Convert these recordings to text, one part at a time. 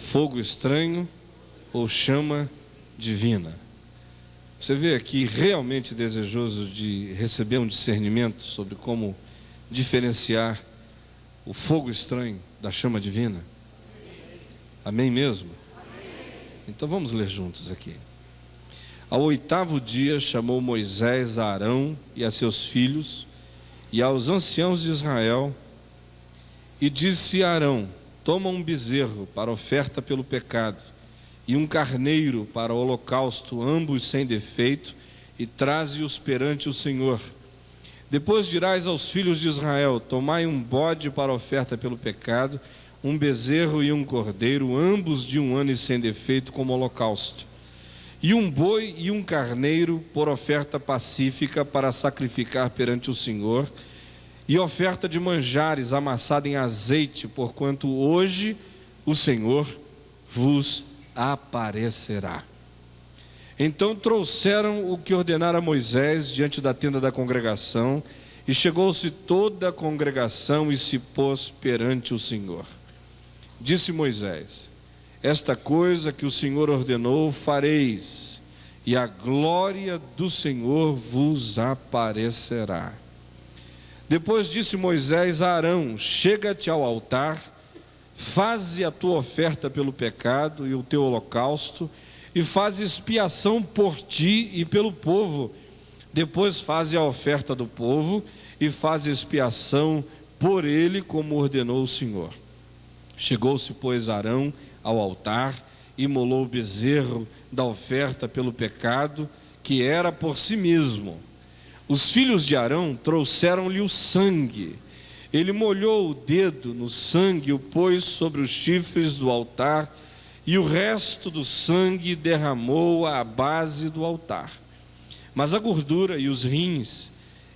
fogo estranho ou chama divina. Você vê aqui realmente desejoso de receber um discernimento sobre como diferenciar o fogo estranho da chama divina? Amém mesmo? Então vamos ler juntos aqui. Ao 8º dia chamou Moisés a Arão e a seus filhos e aos anciãos de Israel e disse a Arão: toma um bezerro para oferta pelo pecado e um carneiro para o holocausto, ambos sem defeito, e traze-os perante o Senhor. Depois dirás aos filhos de Israel: tomai um bode para oferta pelo pecado, um bezerro e um cordeiro, ambos de 1 ano e sem defeito, como holocausto, e um boi e um carneiro por oferta pacífica para sacrificar perante o Senhor, e oferta de manjares amassada em azeite, porquanto hoje o Senhor vos aparecerá. Então trouxeram o que ordenara Moisés diante da tenda da congregação, e chegou-se toda a congregação e se pôs perante o Senhor. Disse Moisés: esta coisa que o Senhor ordenou fareis, e a glória do Senhor vos aparecerá. Depois disse Moisés a Arão: chega-te ao altar, faze a tua oferta pelo pecado e o teu holocausto, e faz expiação por ti e pelo povo. Depois faze a oferta do povo e faz expiação por ele, como ordenou o Senhor. Chegou-se, pois, Arão ao altar, imolou o bezerro da oferta pelo pecado, que era por si mesmo. Os filhos de Arão trouxeram-lhe o sangue. Ele molhou o dedo no sangue e o pôs sobre os chifres do altar, e o resto do sangue derramou à base do altar. Mas a gordura e os rins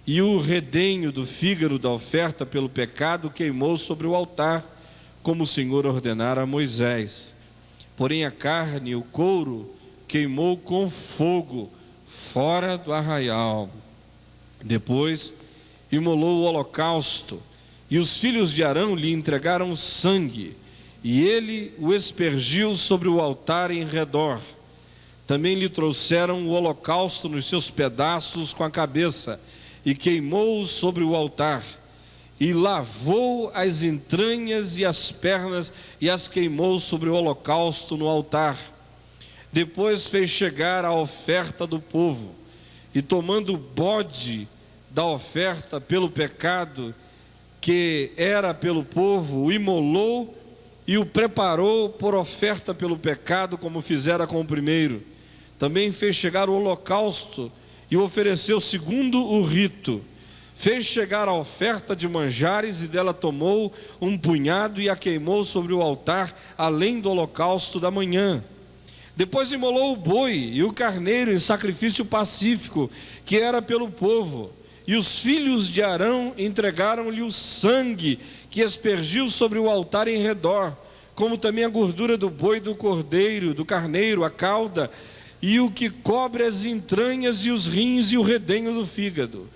e o redenho do fígado da oferta pelo pecado queimou sobre o altar, como o Senhor ordenara a Moisés. Porém a carne e o couro queimou com fogo fora do arraial. Depois imolou o holocausto, e os filhos de Arão lhe entregaram o sangue, e ele o aspergiu sobre o altar em redor. Também lhe trouxeram o holocausto nos seus pedaços com a cabeça, e queimou-o sobre o altar, e lavou as entranhas e as pernas, e as queimou sobre o holocausto no altar. Depois fez chegar a oferta do povo, e tomando o bode da oferta pelo pecado, que era pelo povo, o imolou e o preparou por oferta pelo pecado, como fizera com o primeiro. Também fez chegar o holocausto e o ofereceu segundo o rito. Fez chegar a oferta de manjares, e dela tomou um punhado e a queimou sobre o altar, além do holocausto da manhã. Depois imolou o boi e o carneiro em sacrifício pacífico, que era pelo povo. E os filhos de Arão entregaram-lhe o sangue, que aspergiu sobre o altar em redor, como também a gordura do boi, do cordeiro, do carneiro, a cauda, e o que cobre as entranhas, e os rins e o redenho do fígado.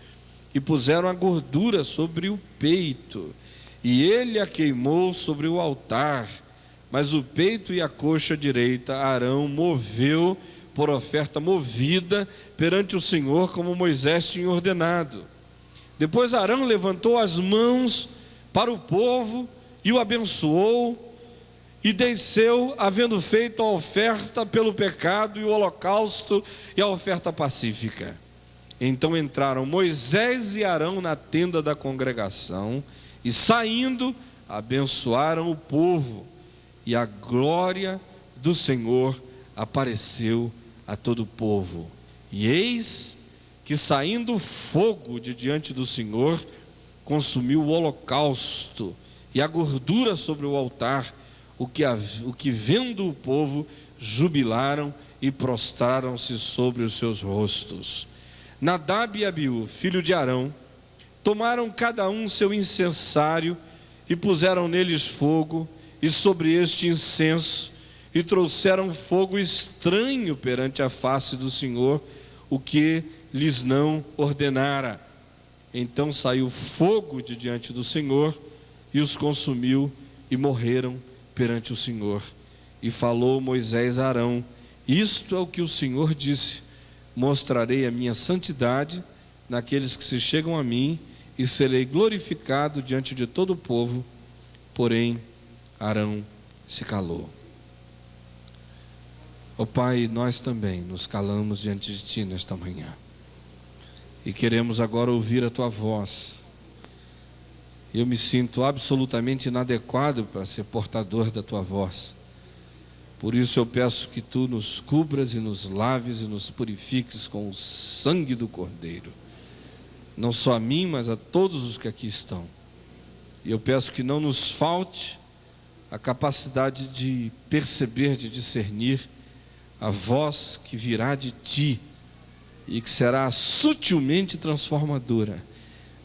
E puseram a gordura sobre o peito, e ele a queimou sobre o altar. Mas o peito e a coxa direita Arão moveu por oferta movida perante o Senhor, como Moisés tinha ordenado. Depois Arão levantou as mãos para o povo e o abençoou, e desceu, havendo feito a oferta pelo pecado e o holocausto e a oferta pacífica. Então entraram Moisés e Arão na tenda da congregação, e saindo abençoaram o povo, e a glória do Senhor apareceu a todo o povo. E eis que, saindo fogo de diante do Senhor, consumiu o holocausto e a gordura sobre o altar, o que vendo o povo, jubilaram e prostraram-se sobre os seus rostos. Nadab e Abiú, filho de Arão, tomaram cada um seu incensário, e puseram neles fogo, e sobre este incenso, e trouxeram fogo estranho perante a face do Senhor, o que lhes não ordenara. Então saiu fogo de diante do Senhor, e os consumiu, e morreram perante o Senhor. E falou Moisés a Arão: isto é o que o Senhor disse: mostrarei a minha santidade naqueles que se chegam a mim, e serei glorificado diante de todo o povo. Porém, Arão se calou. Ó Pai, nós também nos calamos diante de Ti nesta manhã, e queremos agora ouvir a Tua voz. Eu me sinto absolutamente inadequado para ser portador da Tua voz. Por isso eu peço que Tu nos cubras e nos laves e nos purifiques com o sangue do Cordeiro, não só a mim, mas a todos os que aqui estão. E eu peço que não nos falte a capacidade de perceber, de discernir a voz que virá de Ti e que será sutilmente transformadora.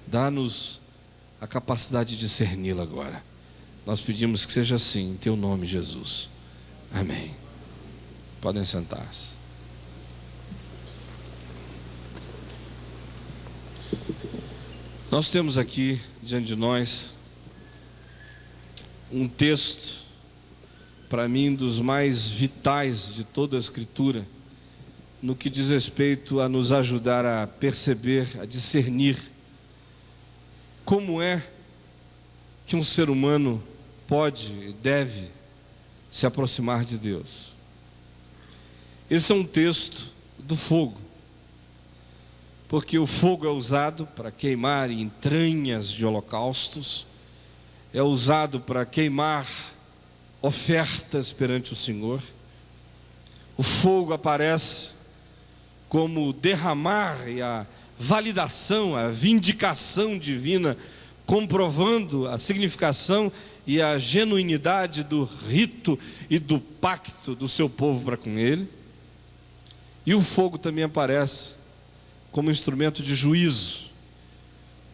Dá-nos a capacidade de discerni-la agora. Nós pedimos que seja assim, em Teu nome, Jesus. Amém. Podem sentar-se. Nós temos aqui diante de nós um texto, para mim, dos mais vitais de toda a Escritura, no que diz respeito a nos ajudar a perceber, a discernir como é que um ser humano pode e deve se aproximar de Deus. Esse é um texto do fogo, porque o fogo é usado para queimar entranhas de holocaustos, é usado para queimar ofertas perante o Senhor. O fogo aparece como derramar e a validação, a vindicação divina, comprovando a significação e a genuinidade do rito e do pacto do seu povo para com ele. E o fogo também aparece como instrumento de juízo,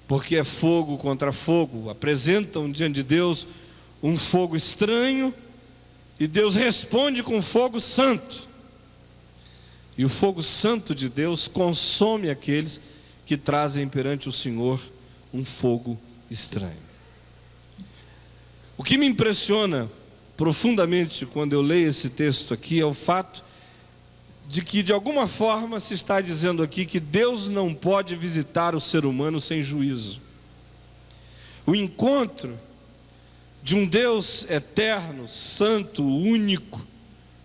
porque é fogo contra fogo. Apresentam diante de Deus um fogo estranho e Deus responde com fogo santo. E o fogo santo de Deus consome aqueles que trazem perante o Senhor um fogo estranho. O que me impressiona profundamente quando eu leio esse texto aqui é o fato de que, de alguma forma, se está dizendo aqui que Deus não pode visitar o ser humano sem juízo. O encontro de um Deus eterno, santo, único,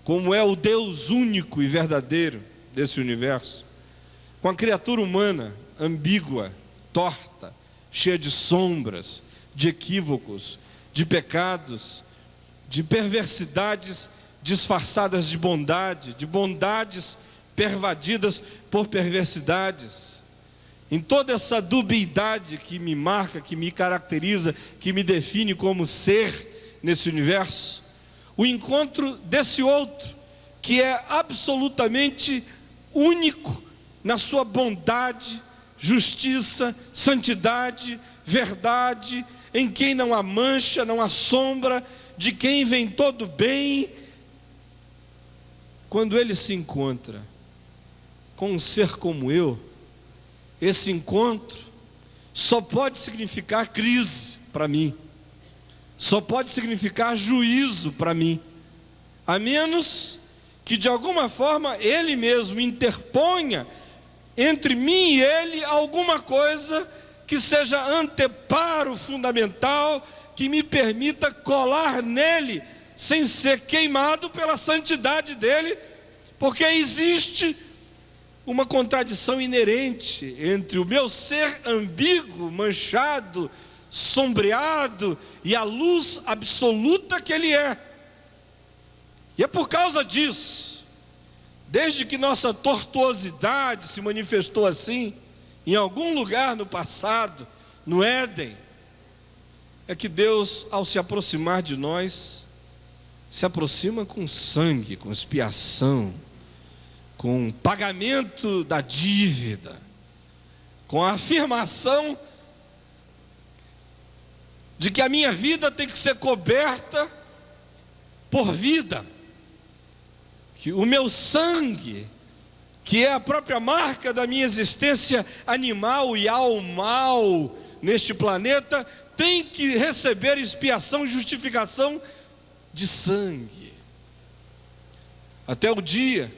como é o Deus único e verdadeiro desse universo, com a criatura humana ambígua, torta, cheia de sombras, de equívocos, de pecados, de perversidades disfarçadas de bondades pervadidas por perversidades. Em toda essa dubiedade que me marca, que me caracteriza, que me define como ser nesse universo, o encontro desse outro, que é absolutamente único na sua bondade, justiça, santidade, verdade, em quem não há mancha, não há sombra, de quem vem todo bem. Quando ele se encontra com um ser como eu, esse encontro só pode significar crise para mim, só pode significar juízo para mim, a menos que de alguma forma ele mesmo interponha entre mim e ele alguma coisa que seja anteparo fundamental, que me permita colar nele sem ser queimado pela santidade dele, porque existe uma contradição inerente entre o meu ser ambíguo, manchado, sombreado, e a luz absoluta que ele é. E é por causa disso, desde que nossa tortuosidade se manifestou assim, em algum lugar no passado, no Éden, é que Deus, ao se aproximar de nós, se aproxima com sangue, com expiação, com pagamento da dívida, com a afirmação de que a minha vida tem que ser coberta por vida, que o meu sangue, que é a própria marca da minha existência animal e almal neste planeta, tem que receber expiação e justificação de sangue. até o dia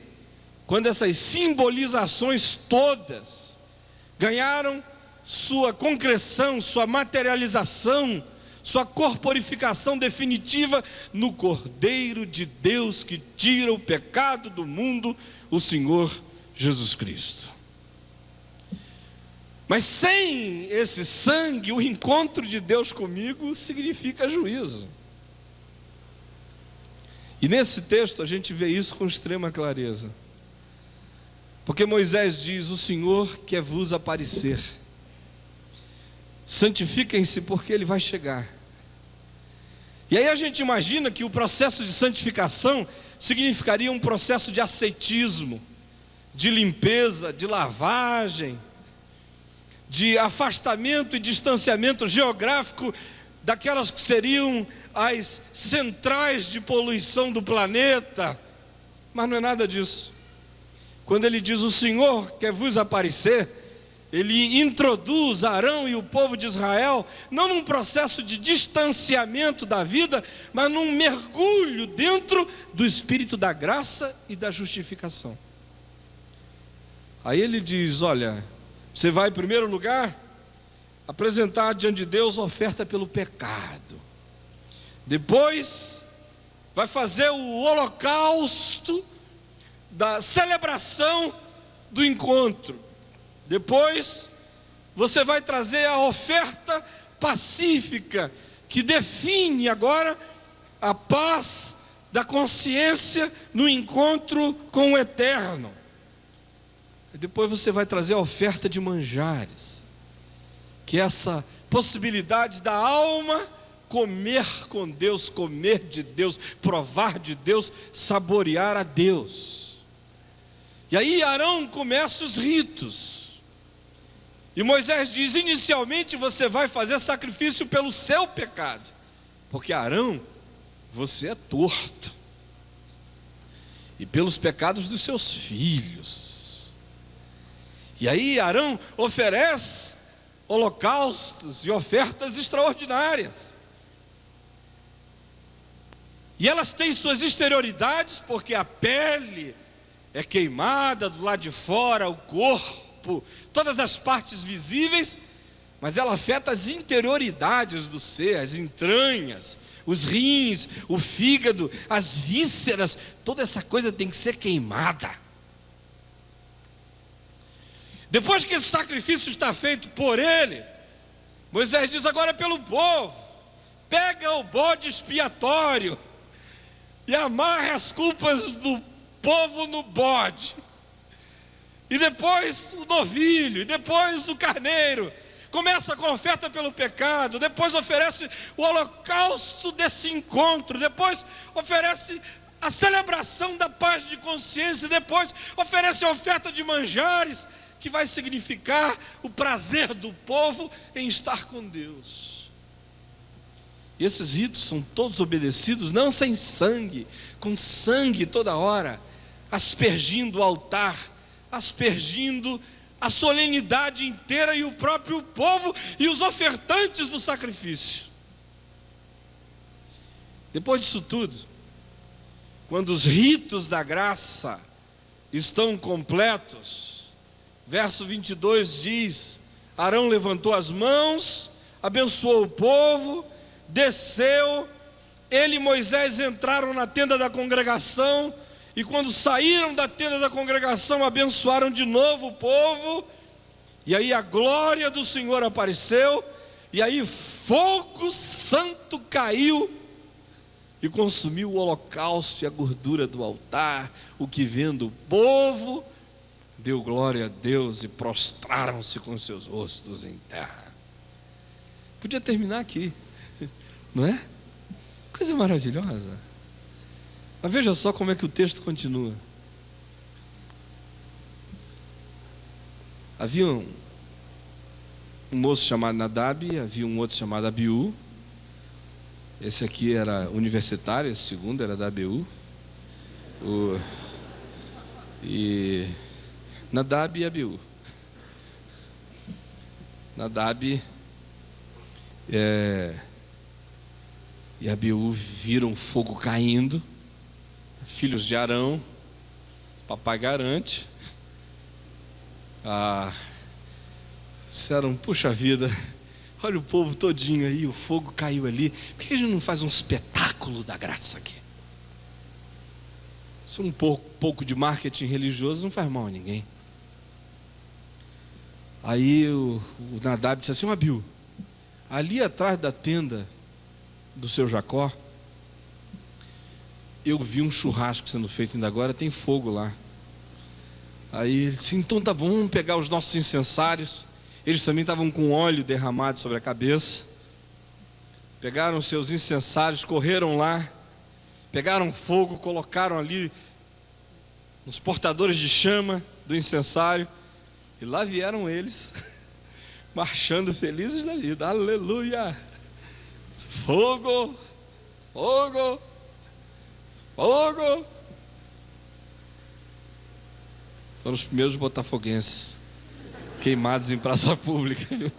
quando essas simbolizações todas ganharam sua concreção, sua materialização, sua corporificação definitiva no Cordeiro de Deus que tira o pecado do mundo, o Senhor Jesus Cristo. Mas sem esse sangue, o encontro de Deus comigo significa juízo. E nesse texto a gente vê isso com extrema clareza. Porque Moisés diz: o Senhor quer vos aparecer. Santifiquem-se porque Ele vai chegar. E aí a gente imagina que o processo de santificação significaria um processo de ascetismo, de limpeza, de lavagem, de afastamento e distanciamento geográfico daquelas que seriam as centrais de poluição do planeta. Mas não é nada disso. Quando ele diz: o Senhor quer vos aparecer, ele introduz Arão e o povo de Israel não num processo de distanciamento da vida, mas num mergulho dentro do Espírito da graça e da justificação. Aí ele diz: olha, você vai em primeiro lugar apresentar diante de Deus oferta pelo pecado. Depois vai fazer o holocausto da celebração do encontro. Depois você vai trazer a oferta pacífica, que define agora a paz da consciência no encontro com o Eterno. E depois você vai trazer a oferta de manjares, que é essa possibilidade da alma comer com Deus, comer de Deus, provar de Deus, saborear a Deus. E aí Arão começa os ritos. E Moisés diz: inicialmente você vai fazer sacrifício pelo seu pecado, porque Arão, você é torto, e pelos pecados dos seus filhos. E aí Arão oferece holocaustos e ofertas extraordinárias, e elas têm suas exterioridades, porque a pele é queimada do lado de fora, o corpo, todas as partes visíveis, mas ela afeta as interioridades do ser, as entranhas, os rins, o fígado, as vísceras. Toda essa coisa tem que ser queimada. Depois que esse sacrifício está feito por ele, Moisés diz: agora é pelo povo. Pega o bode expiatório e amarre as culpas do povo no bode. E depois o novilho, e depois o carneiro. Começa com a oferta pelo pecado, depois oferece o holocausto desse encontro, depois oferece a celebração da paz de consciência, depois oferece a oferta de manjares, que vai significar o prazer do povo em estar com Deus. E esses ritos são todos obedecidos, não sem sangue, com sangue toda hora, aspergindo o altar, aspergindo a solenidade inteira e o próprio povo e os ofertantes do sacrifício. Depois disso tudo, quando os ritos da graça estão completos, verso 22 diz: Arão levantou as mãos, abençoou o povo, desceu, ele e Moisés entraram na tenda da congregação. E quando saíram da tenda da congregação, abençoaram de novo o povo. E aí a glória do Senhor apareceu. E aí fogo santo caiu e consumiu o holocausto e a gordura do altar. O que vendo o povo, deu glória a Deus e prostraram-se com seus rostos em terra. Podia terminar aqui, não é? Coisa maravilhosa. Mas veja só como é que o texto continua. Havia um moço chamado Nadab, havia um outro chamado Abiú. Esse aqui era universitário, esse segundo era da ABU. E Nadab e Abiú. Nadab e Abiú viram fogo caindo, filhos de Arão, Papai garante. Disseram, puxa vida, olha o povo todinho aí, o fogo caiu ali, por que a gente não faz um espetáculo da graça aqui? Isso um pouco de marketing religioso não faz mal a ninguém. Aí o Nadab disse assim, Abiú, ali atrás da tenda do seu Jacó, eu vi um churrasco sendo feito ainda agora, tem fogo lá. Aí ele disse, então tá bom, vamos pegar os nossos incensários. Eles também estavam com óleo derramado sobre a cabeça. Pegaram seus incensários, correram lá, pegaram fogo, colocaram ali nos portadores de chama do incensário, e lá vieram eles, marchando felizes da vida. Aleluia! Fogo! Fogo! Fogo! Foram os primeiros botafoguenses queimados em praça pública. O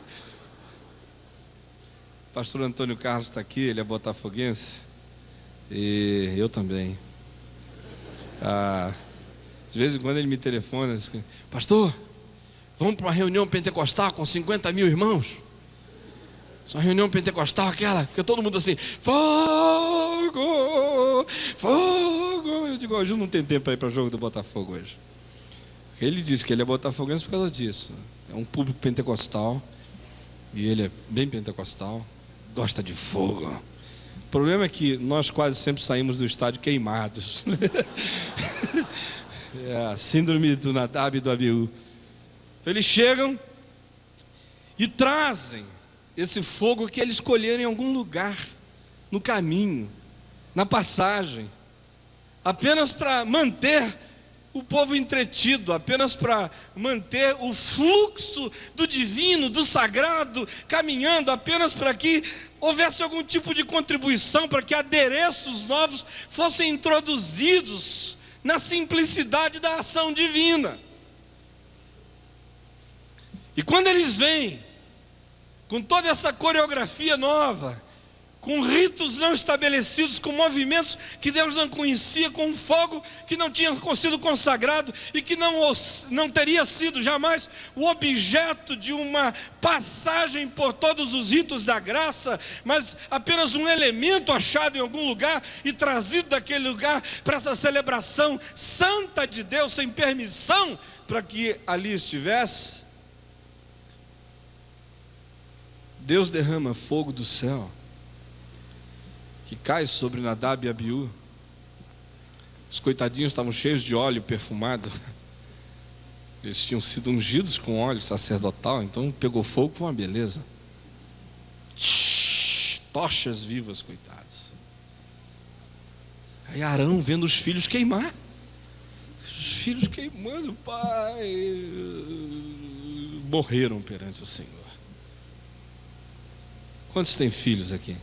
pastor Antônio Carlos está aqui, ele é botafoguense, e eu também. De vez em quando ele me telefona, diz, pastor, vamos para uma reunião pentecostal com 50 mil irmãos? Só reunião pentecostal aquela, fica todo mundo assim, fogo, fogo. Eu digo, hoje eu não tenho tempo para ir para o jogo do Botafogo hoje. Ele disse que ele é botafoguense por causa disso. É um público pentecostal, e ele é bem pentecostal, gosta de fogo. O problema é que nós quase sempre saímos do estádio queimados. É a síndrome do Nadab e do Abiú. Então eles chegam e trazem esse fogo que eles escolheram em algum lugar, no caminho, na passagem, apenas para manter o povo entretido, apenas para manter o fluxo do divino, do sagrado, caminhando, apenas para que houvesse algum tipo de contribuição, para que adereços novos fossem introduzidos na simplicidade da ação divina. E quando eles vêm com toda essa coreografia nova, com ritos não estabelecidos, com movimentos que Deus não conhecia, com um fogo que não tinha sido consagrado e que não teria sido jamais o objeto de uma passagem por todos os ritos da graça, mas apenas um elemento achado em algum lugar e trazido daquele lugar para essa celebração santa de Deus, sem permissão para que ali estivesse. Deus derrama fogo do céu, que cai sobre Nadab e Abiú. Os coitadinhos estavam cheios de óleo perfumado. Eles tinham sido ungidos com óleo sacerdotal, então pegou fogo, foi uma beleza. Tochas vivas, coitados. Aí Arão vendo os filhos queimar. Os filhos queimando, pai, morreram perante o Senhor. Quantos têm filhos aqui?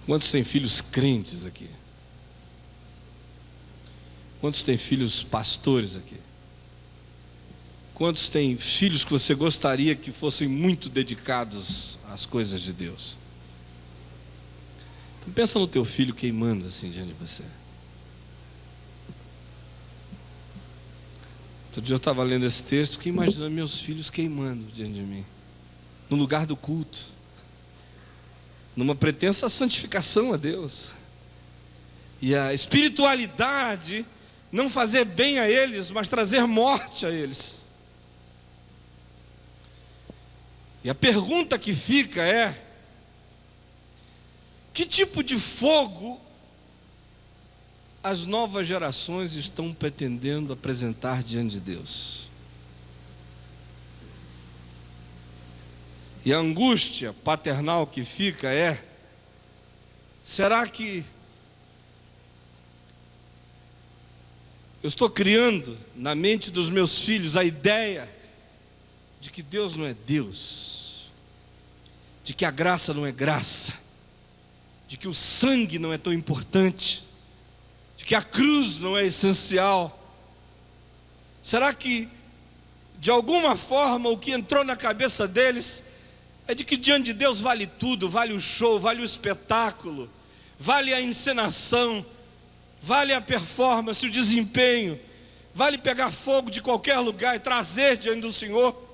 Quantos têm filhos crentes aqui? Quantos têm filhos pastores aqui? Quantos têm filhos que você gostaria que fossem muito dedicados às coisas de Deus? Então pensa no teu filho queimando assim diante de você. Outro dia eu estava lendo esse texto, fiquei imaginando meus filhos queimando diante de mim, no lugar do culto, numa pretensa santificação a Deus, e a espiritualidade não fazer bem a eles, mas trazer morte a eles. E a pergunta que fica é: que tipo de fogo as novas gerações estão pretendendo apresentar diante de Deus? E a angústia paternal que fica é: será que eu estou criando na mente dos meus filhos a ideia de que Deus não é Deus, de que a graça não é graça, de que o sangue não é tão importante, de que a cruz não é essencial? Será que, de alguma forma, o que entrou na cabeça deles é de que diante de Deus vale tudo, vale o show, vale o espetáculo, vale a encenação, vale a performance, o desempenho, vale pegar fogo de qualquer lugar e trazer diante do Senhor?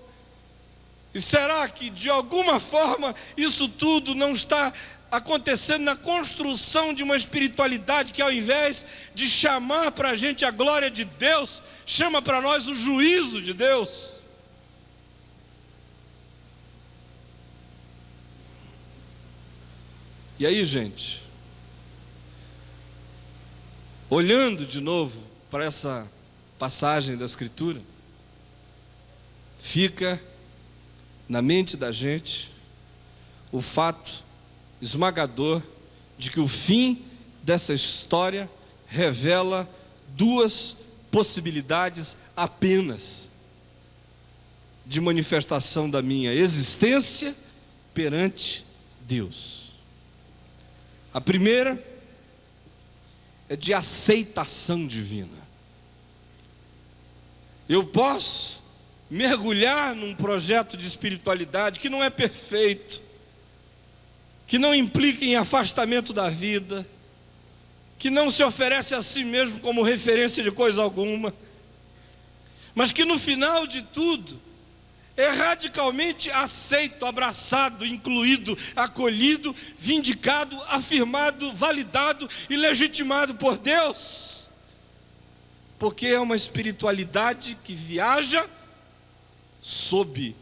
E será que de alguma forma isso tudo não está acontecendo na construção de uma espiritualidade que, ao invés de chamar para a gente a glória de Deus, chama para nós o juízo de Deus? E aí, gente, olhando de novo para essa passagem da Escritura, fica na mente da gente o fato esmagador de que o fim dessa história revela duas possibilidades apenas de manifestação da minha existência perante Deus. A primeira é de aceitação divina. Eu posso mergulhar num projeto de espiritualidade que não é perfeito, que não implica em afastamento da vida, que não se oferece a si mesmo como referência de coisa alguma, mas que no final de tudo é radicalmente aceito, abraçado, incluído, acolhido, vindicado, afirmado, validado e legitimado por Deus, porque é uma espiritualidade que viaja sob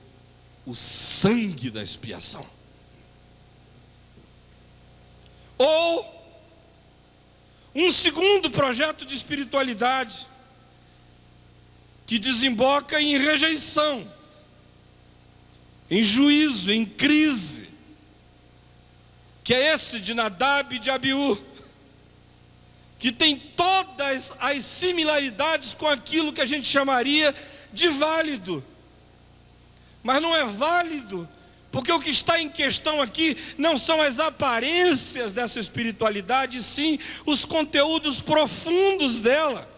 o sangue da expiação. Ou um segundo projeto de espiritualidade que desemboca em rejeição, em juízo, em crise, que é esse de Nadab e de Abiú, que tem todas as similaridades com aquilo que a gente chamaria de válido, mas não é válido, porque o que está em questão aqui não são as aparências dessa espiritualidade, sim os conteúdos profundos dela.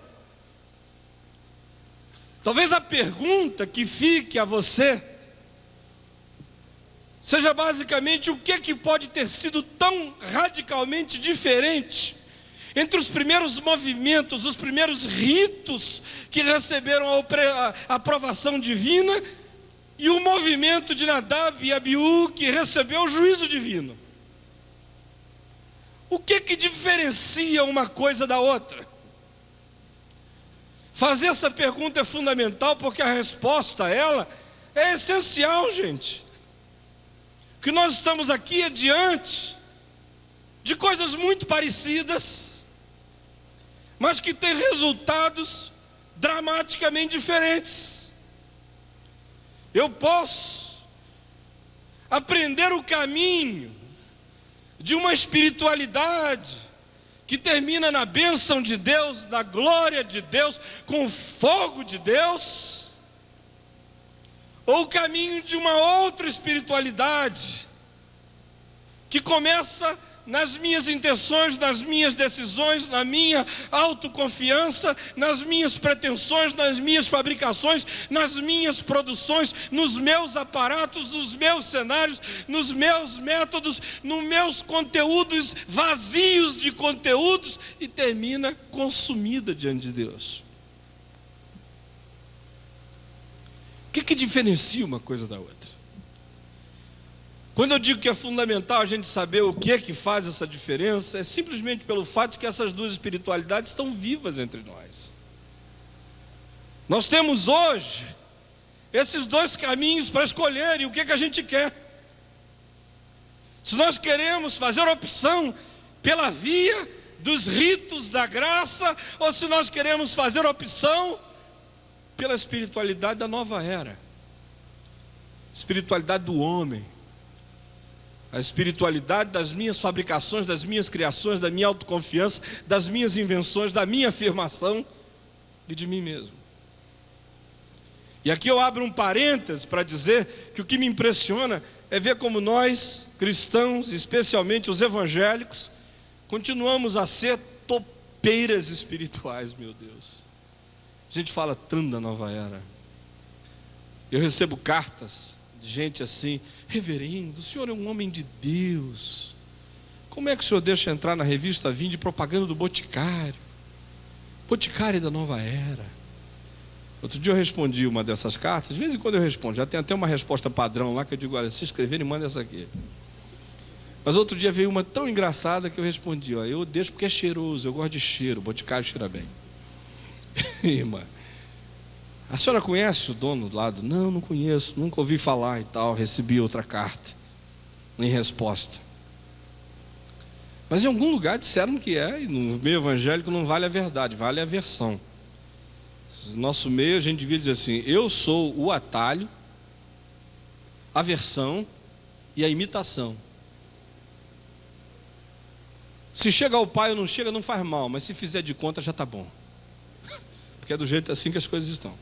Talvez a pergunta que fique a você seja basicamente o que pode ter sido tão radicalmente diferente entre os primeiros movimentos, os primeiros ritos que receberam a aprovação divina e o movimento de Nadab e Abiú que recebeu o juízo divino. O que diferencia uma coisa da outra? Fazer essa pergunta é fundamental, porque a resposta a ela é essencial, gente. Que nós estamos aqui diante de coisas muito parecidas, mas que têm resultados dramaticamente diferentes. Eu posso aprender o caminho de uma espiritualidade que termina na bênção de Deus, na glória de Deus, com o fogo de Deus, ou o caminho de uma outra espiritualidade que começa nas minhas intenções, nas minhas decisões, na minha autoconfiança, nas minhas pretensões, nas minhas fabricações, nas minhas produções, nos meus aparatos, nos meus cenários, nos meus métodos, nos meus conteúdos vazios de conteúdos, e termina consumida diante de Deus. O que diferencia uma coisa da outra? Quando eu digo que é fundamental a gente saber o que faz essa diferença, é simplesmente pelo fato de que essas duas espiritualidades estão vivas entre nós. Nós temos hoje esses dois caminhos para escolher, e o que a gente quer. Se nós queremos fazer opção pela via dos ritos da graça, ou se nós queremos fazer opção pela espiritualidade da nova era, espiritualidade do homem, a espiritualidade das minhas fabricações, das minhas criações, da minha autoconfiança, das minhas invenções, da minha afirmação e de mim mesmo. E aqui eu abro um parêntese para dizer que o que me impressiona é ver como nós, cristãos, especialmente os evangélicos, continuamos a ser topeiras espirituais, meu Deus. A gente fala tanto da nova era. Eu recebo cartas de gente assim: reverendo, o senhor é um homem de Deus, como é que o senhor deixa entrar na revista Vinde propaganda do Boticário? Boticário da Nova Era. Outro dia eu respondi uma dessas cartas. De vez em quando eu respondo. Já tem até uma resposta padrão lá que eu digo: olha, se escreverem, manda essa aqui. Mas outro dia veio uma tão engraçada que eu respondi: ó, eu deixo porque é cheiroso, eu gosto de cheiro, Boticário cheira bem. Irmã, a senhora conhece o dono do lado? Não, não conheço, nunca ouvi falar e tal. Recebi outra carta em resposta. Mas em algum lugar disseram que é, e no meio evangélico não vale a verdade, vale a versão. No nosso meio a gente devia dizer assim: eu sou o atalho, a versão e a imitação. Se chega ao pai ou não chega, não faz mal, mas se fizer de conta já está bom. Porque é do jeito assim que as coisas estão.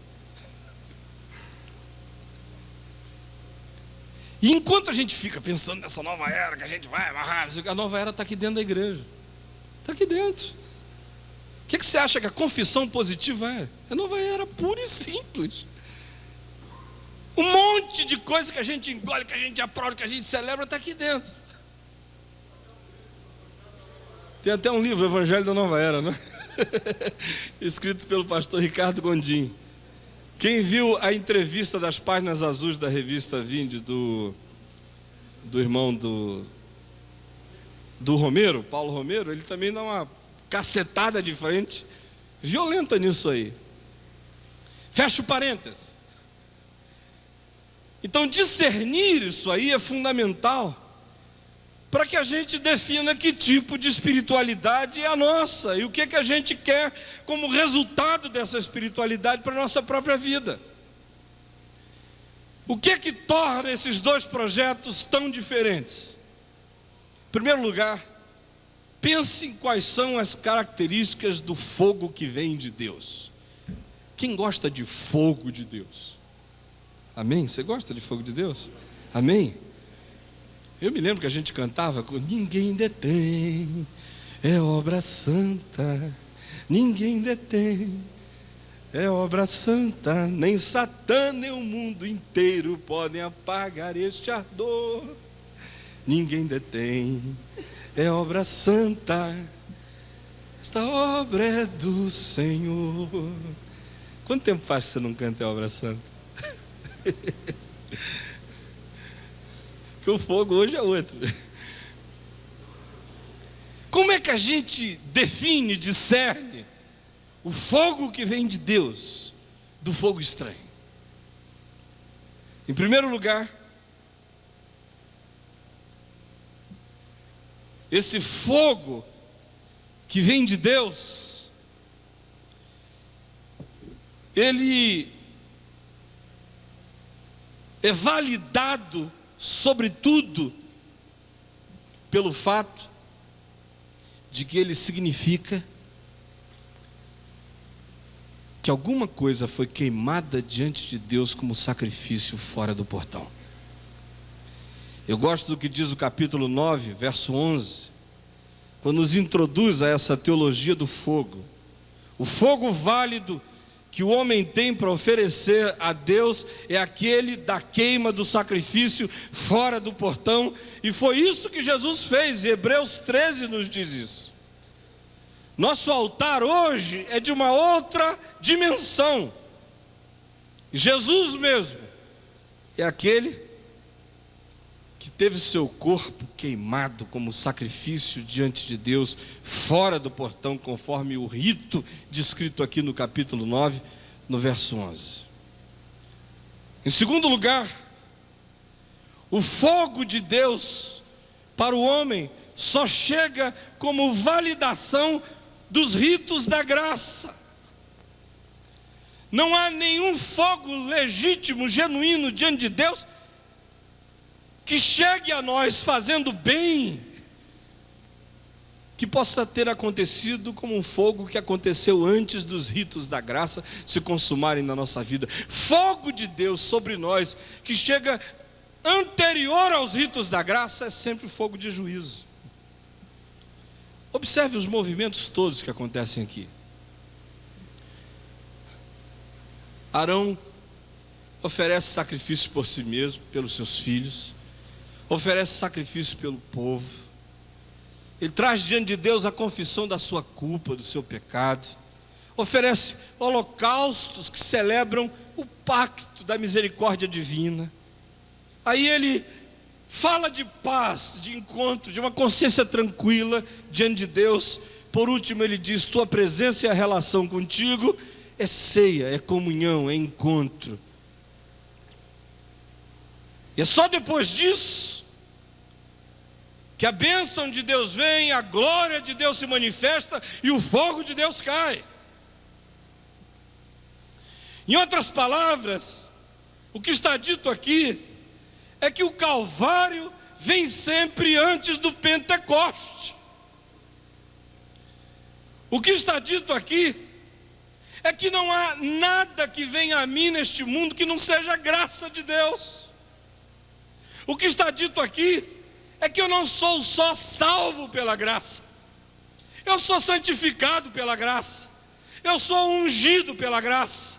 E enquanto a gente fica pensando nessa nova era que a gente vai amarrar, a nova era está aqui dentro da igreja. Está aqui dentro. O que você acha que a confissão positiva é? É nova era pura e simples. Um monte de coisa que a gente engole, que a gente aprova, que a gente celebra, está aqui dentro. Tem até um livro, Evangelho da Nova Era, né? Escrito pelo pastor Ricardo Gondim. Quem viu a entrevista das páginas azuis da revista Vinde do irmão do Romero, Paulo Romero, ele também dá uma cacetada de frente violenta nisso aí. Fecha o parênteses. Então discernir isso aí é fundamental para que a gente defina que tipo de espiritualidade é a nossa e o que a gente quer como resultado dessa espiritualidade para a nossa própria vida. O que torna esses dois projetos tão diferentes? Em primeiro lugar, pense em quais são as características do fogo que vem de Deus. Quem gosta de fogo de Deus? Amém? Você gosta de fogo de Deus? Amém? Eu me lembro que a gente cantava com ninguém detém, é obra santa, ninguém detém, é obra santa, nem Satã nem o mundo inteiro podem apagar este ardor. Ninguém detém, é obra santa, esta obra é do Senhor. Quanto tempo faz que você não canta a obra santa? Que o fogo hoje é outro. Como é que a gente define, discerne o fogo que vem de Deus do fogo estranho? Em primeiro lugar, esse fogo que vem de Deus, ele é validado sobretudo pelo fato de que ele significa que alguma coisa foi queimada diante de Deus como sacrifício fora do portão. Eu gosto do que diz o capítulo 9, verso 11, quando nos introduz a essa teologia do fogo. O fogo válido que o homem tem para oferecer a Deus é aquele da queima do sacrifício fora do portão, e foi isso que Jesus fez, e Hebreus 13 nos diz isso. Nosso altar hoje é de uma outra dimensão. Jesus mesmo é aquele que teve seu corpo queimado como sacrifício diante de Deus, fora do portão, conforme o rito descrito aqui no capítulo 9, no verso 11. Em segundo lugar, o fogo de Deus para o homem só chega como validação dos ritos da graça. Não há nenhum fogo legítimo, genuíno diante de Deus que chegue a nós fazendo bem, que possa ter acontecido como um fogo que aconteceu antes dos ritos da graça se consumarem na nossa vida. Fogo de Deus sobre nós que chega anterior aos ritos da graça é sempre fogo de juízo. Observe os movimentos todos que acontecem aqui. Arão oferece sacrifício por si mesmo, pelos seus filhos, oferece sacrifício pelo povo, ele traz diante de Deus a confissão da sua culpa, do seu pecado, oferece holocaustos que celebram o pacto da misericórdia divina. Aí ele fala de paz, de encontro, de uma consciência tranquila diante de Deus. Por último ele diz: tua presença e a relação contigo é ceia, é comunhão, é encontro. E é só depois disso que a bênção de Deus vem, a glória de Deus se manifesta e o fogo de Deus cai. Em outras palavras, o que está dito aqui é que o Calvário vem sempre antes do Pentecoste. O que está dito aqui é que não há nada que venha a mim neste mundo que não seja graça de Deus. O que está dito aqui é que eu não sou só salvo pela graça, eu sou santificado pela graça, eu sou ungido pela graça,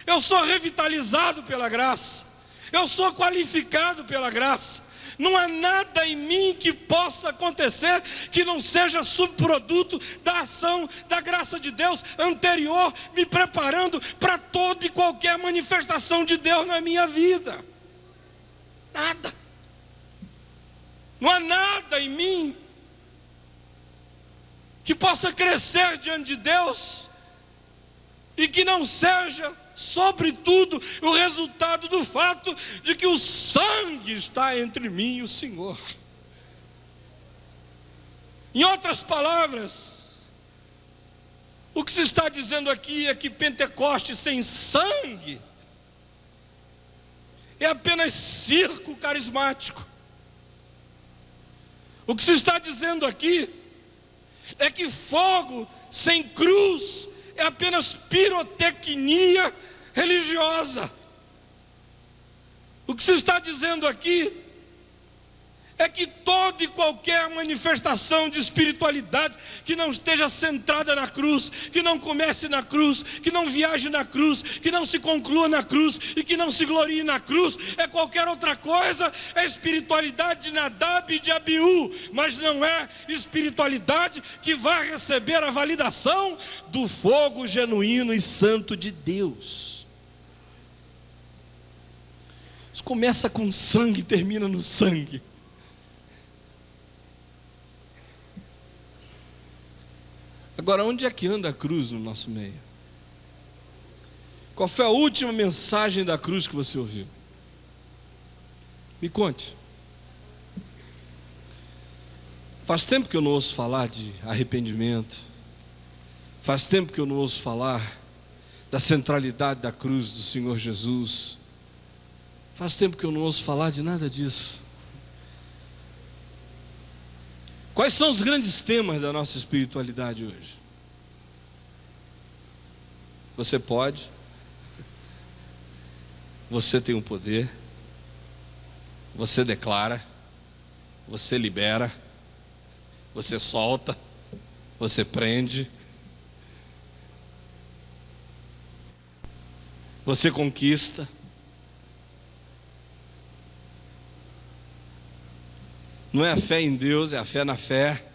eu sou revitalizado pela graça, eu sou qualificado pela graça. Não há nada em mim que possa acontecer que não seja subproduto da ação da graça de Deus anterior, me preparando para toda e qualquer manifestação de Deus na minha vida. Nada. Não há nada em mim que possa crescer diante de Deus e que não seja, sobretudo, o resultado do fato de que o sangue está entre mim e o Senhor. Em outras palavras, o que se está dizendo aqui é que Pentecostes sem sangue é apenas circo carismático. O que se está dizendo aqui é que fogo sem cruz é apenas pirotecnia religiosa. O que se está dizendo aqui é que toda e qualquer manifestação de espiritualidade que não esteja centrada na cruz, que não comece na cruz, que não viaje na cruz, que não se conclua na cruz e que não se glorie na cruz, é qualquer outra coisa, é espiritualidade de Nadab e de Abiú, mas não é espiritualidade que vai receber a validação do fogo genuíno e santo de Deus. Isso começa com sangue e termina no sangue. Agora, onde é que anda a cruz no nosso meio? Qual foi a última mensagem da cruz que você ouviu? Me conte. Faz tempo que eu não ouço falar de arrependimento. Faz tempo que eu não ouço falar da centralidade da cruz do Senhor Jesus. Faz tempo que eu não ouço falar de nada disso. Quais são os grandes temas da nossa espiritualidade hoje? Você pode, você tem o poder, você declara, você libera, você solta, você prende, você conquista. Não é a fé em Deus, é a fé na fé.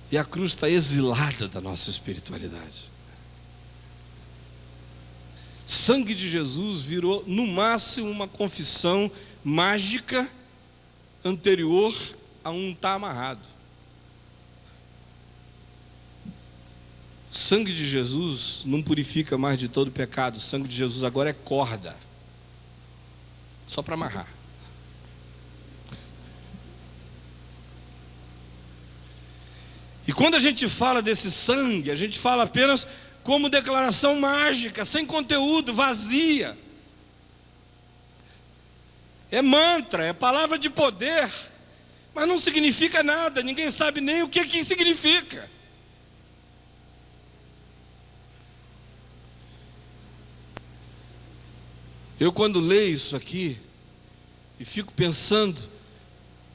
E a cruz está exilada da nossa espiritualidade. Sangue de Jesus virou, no máximo, uma confissão mágica anterior a um estar amarrado. O sangue de Jesus não purifica mais de todo pecado. O sangue de Jesus agora é corda, só para amarrar. E quando a gente fala desse sangue, a gente fala apenas como declaração mágica, sem conteúdo, vazia. É mantra, é palavra de poder, mas não significa nada, ninguém sabe nem o que significa. Eu, quando leio isso aqui e fico pensando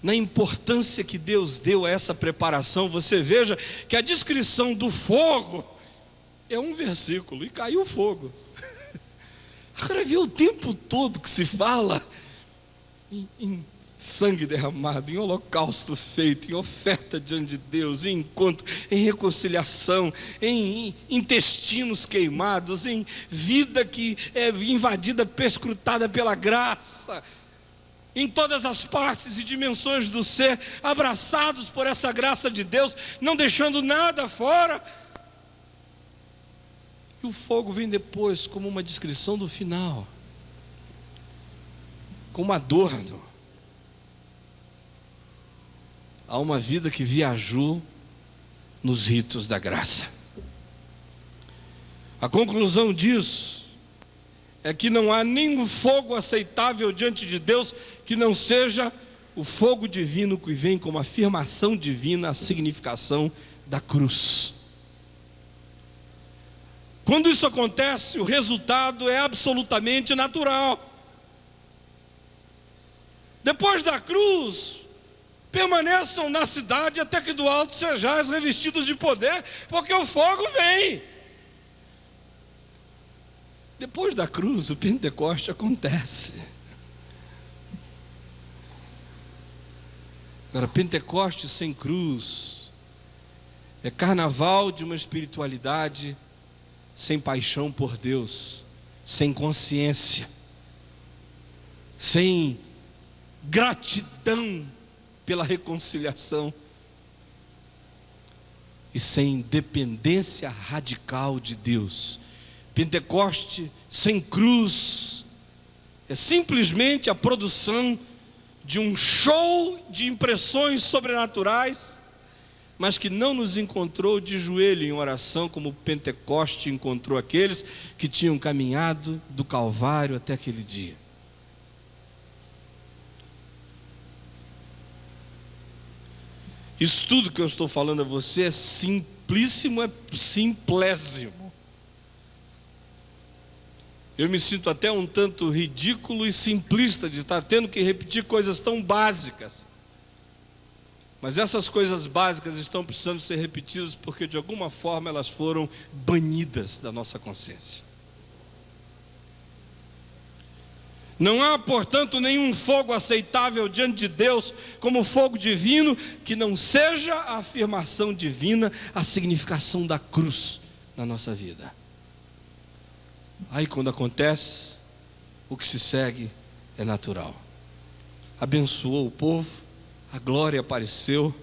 na importância que Deus deu a essa preparação, você veja que a descrição do fogo é um versículo e caiu o fogo. Agora vê o tempo todo que se fala em sangue derramado, em holocausto feito, em oferta diante de Deus, em encontro, em reconciliação, em intestinos queimados, em vida que é invadida, perscrutada pela graça, em todas as partes e dimensões do ser, abraçados por essa graça de Deus, não deixando nada fora. E o fogo vem depois como uma descrição do final, como adorno a uma vida que viajou nos ritos da graça. A conclusão disso é que não há nenhum fogo aceitável diante de Deus que não seja o fogo divino que vem como afirmação divina, a significação da cruz. Quando isso acontece, o resultado é absolutamente natural. Depois da cruz, permaneçam na cidade até que do alto sejais revestidos de poder, porque o fogo vem. Depois da cruz, o Pentecoste acontece. Agora, Pentecoste sem cruz é carnaval de uma espiritualidade sem paixão por Deus, sem consciência, sem gratidão pela reconciliação e sem dependência radical de Deus. Pentecoste sem cruz é simplesmente a produção de um show de impressões sobrenaturais, mas que não nos encontrou de joelho em oração, como Pentecoste encontrou aqueles que tinham caminhado do Calvário até aquele dia. Isso tudo que eu estou falando a você é simplíssimo, é simplésimo. Eu me sinto até um tanto ridículo e simplista de estar tendo que repetir coisas tão básicas. Mas essas coisas básicas estão precisando ser repetidas porque de alguma forma elas foram banidas da nossa consciência. Não há, portanto, nenhum fogo aceitável diante de Deus como fogo divino que não seja a afirmação divina, a significação da cruz na nossa vida. Aí quando acontece, o que se segue é natural. Abençoou o povo, a glória apareceu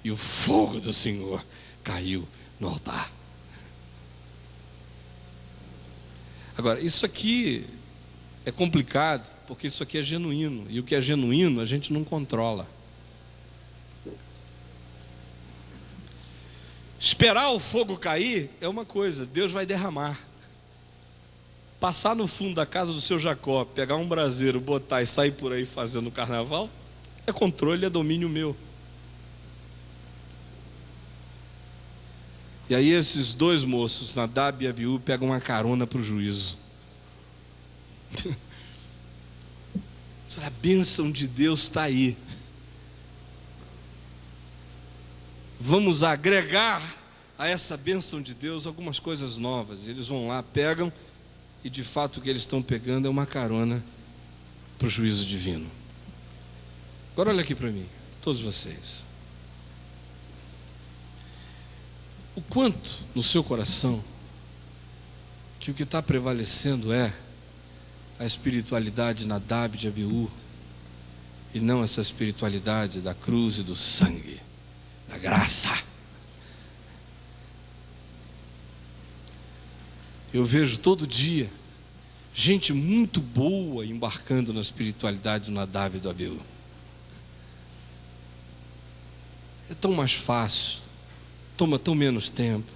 e o fogo do Senhor caiu no altar. Agora, isso aqui é complicado, porque isso aqui é genuíno, e o que é genuíno a gente não controla. Esperar o fogo cair é uma coisa, Deus vai derramar. Passar no fundo da casa do seu Jacó, pegar um braseiro, botar e sair por aí fazendo carnaval, é controle, é domínio meu. E aí esses dois moços, Nadab e Abiú, pegam uma carona para o juízo. A bênção de Deus está aí. Vamos agregar a essa bênção de Deus algumas coisas novas. Eles vão lá, pegam, e de fato o que eles estão pegando é uma carona para o juízo divino. Agora olha aqui para mim, todos vocês. O quanto no seu coração que o que está prevalecendo é a espiritualidade Nadab de Abiú, e não essa espiritualidade da cruz e do sangue, da graça. Eu vejo todo dia gente muito boa embarcando na espiritualidade do Nadab e do Abiú. É tão mais fácil, toma tão menos tempo.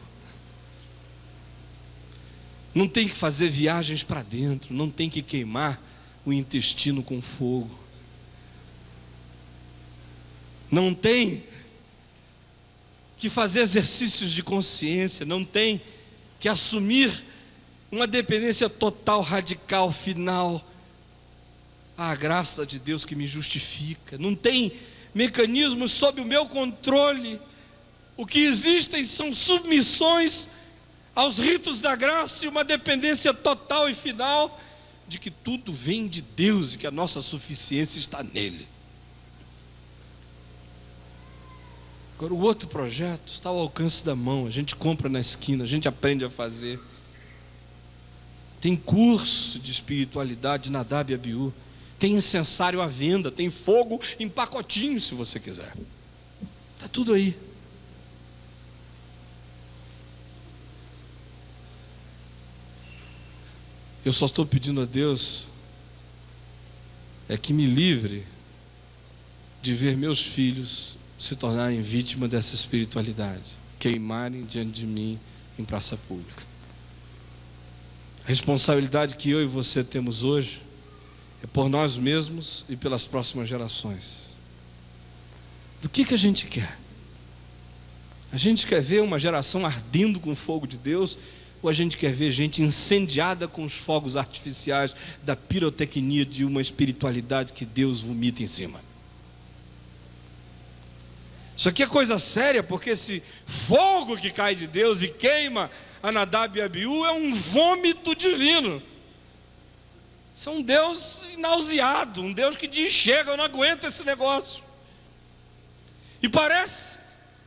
Não tem que fazer viagens para dentro, não tem que queimar o intestino com fogo. Não tem que fazer exercícios de consciência, não tem que assumir uma dependência total, radical, final à graça de Deus que me justifica. Não tem mecanismos sob o meu controle. O que existem são submissões aos ritos da graça e uma dependência total e final de que tudo vem de Deus e que a nossa suficiência está nele. Agora, o outro projeto está ao alcance da mão. A gente compra na esquina, a gente aprende a fazer. Tem curso de espiritualidade, Nadab e Abiú. Tem incensário à venda, tem fogo em pacotinho, se você quiser. Está tudo aí. Eu só estou pedindo a Deus que me livre de ver meus filhos se tornarem vítimas dessa espiritualidade, queimarem diante de mim em praça pública. A responsabilidade que eu e você temos hoje é por nós mesmos e pelas próximas gerações. Do que a gente quer? A gente quer ver uma geração ardendo com o fogo de Deus, ou a gente quer ver gente incendiada com os fogos artificiais da pirotecnia de uma espiritualidade que Deus vomita em cima? Isso aqui é coisa séria, porque esse fogo que cai de Deus e queima a Nadab e Abiú é um vômito divino. Isso é um Deus nauseado, um Deus que diz: chega, eu não aguento esse negócio. E parece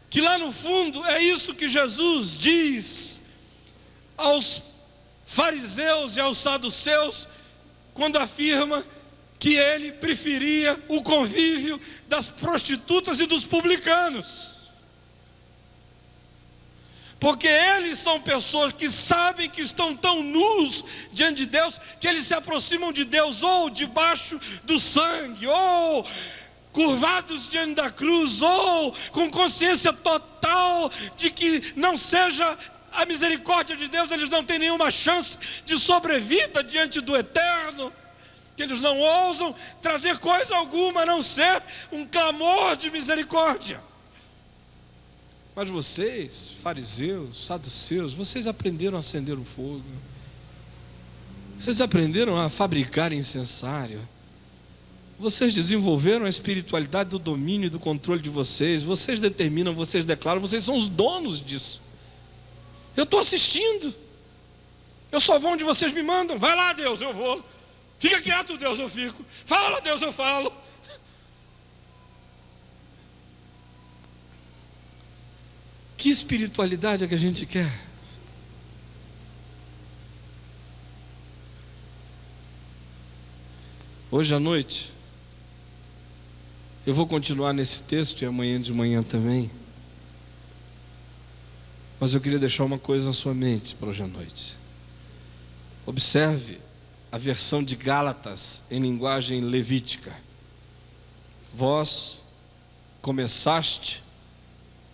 que lá no fundo é isso que Jesus diz aos fariseus e aos saduceus, quando afirma que ele preferia o convívio das prostitutas e dos publicanos. Porque eles são pessoas que sabem que estão tão nus diante de Deus, que eles se aproximam de Deus ou debaixo do sangue, ou curvados diante da cruz, ou com consciência total de que não seja a misericórdia de Deus, eles não têm nenhuma chance de sobrevida diante do Eterno, que eles não ousam trazer coisa alguma a não ser um clamor de misericórdia. Mas vocês, fariseus, saduceus, vocês aprenderam a acender o fogo, vocês aprenderam a fabricar incensário, vocês desenvolveram a espiritualidade do domínio e do controle de vocês, vocês determinam, vocês declaram, vocês são os donos disso. Eu estou assistindo, eu só vou onde vocês me mandam. Vai lá, Deus, eu vou. Fica quieto, Deus, eu fico. Fala, Deus, eu falo. Que espiritualidade é que a gente quer? Hoje à noite eu vou continuar nesse texto e amanhã de manhã também. Mas eu queria deixar uma coisa na sua mente para hoje à noite. Observe a versão de Gálatas em linguagem levítica. Vós começaste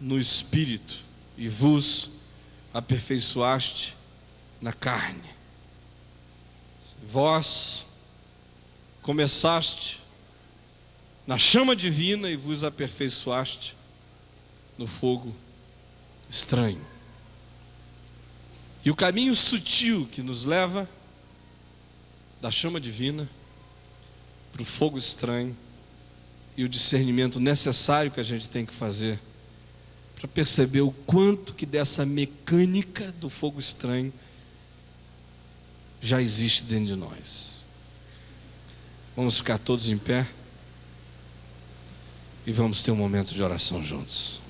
no espírito e vos aperfeiçoaste na carne. Vós começaste na chama divina e vos aperfeiçoaste no fogo estranho. E o caminho sutil que nos leva da chama divina para o fogo estranho e o discernimento necessário que a gente tem que fazer para perceber o quanto que dessa mecânica do fogo estranho já existe dentro de nós. Vamos ficar todos em pé e vamos ter um momento de oração juntos.